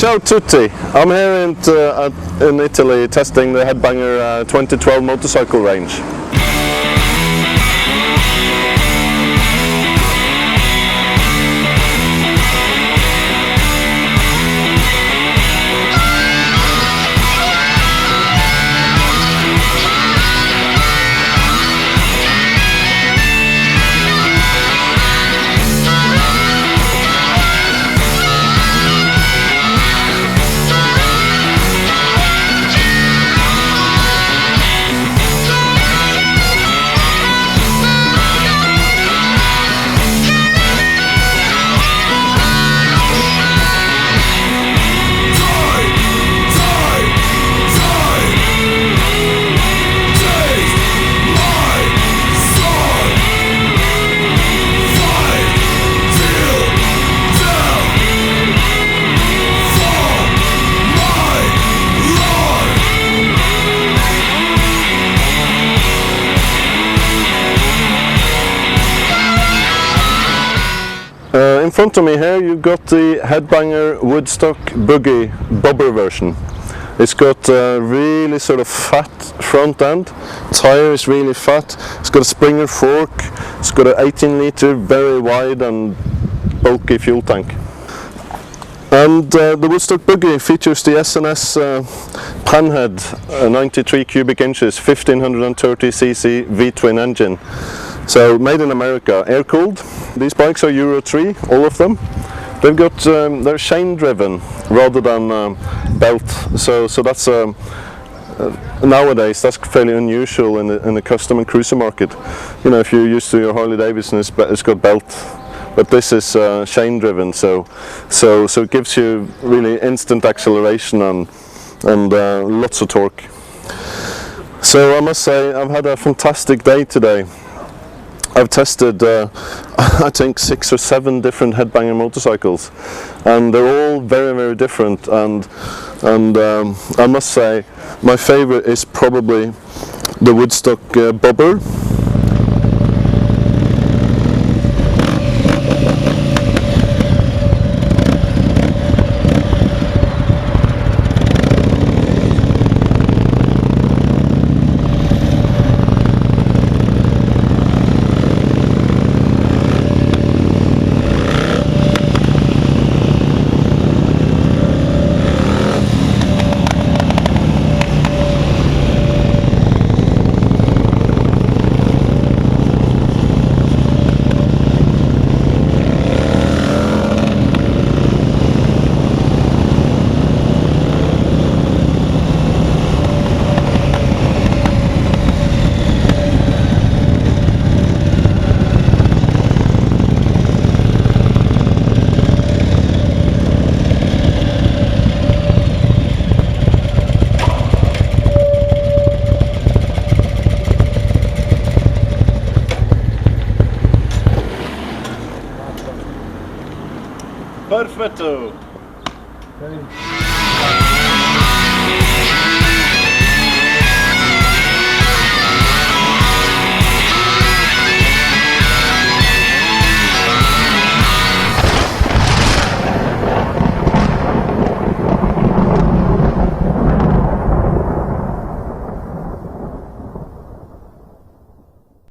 Ciao tutti! I'm here in Italy testing the Headbanger 2012 motorcycle range. In front of me here you've got the Headbanger Woodstock Boogie bobber version. It's got a really sort of fat front end, tyre is really fat, it's got a Springer fork, it's got an 18 litre very wide and bulky fuel tank. And the Woodstock Boogie features the SNS panhead, 93 cubic inches, 1530cc V-twin engine. So made in America, air-cooled. These bikes are Euro 3, all of them. They've got, they're chain driven rather than belt. So that's nowadays that's fairly unusual in the custom and cruiser market. You know, if you're used to your Harley-Davidson, it's got belt, but this is chain driven. So it gives you really instant acceleration and lots of torque. So I must say I've had a fantastic day today. I've tested I think 6 or 7 different Headbanger motorcycles, and they're all very, very different, and I must say my favorite is probably the Woodstock bobber. Perfetto! Okay.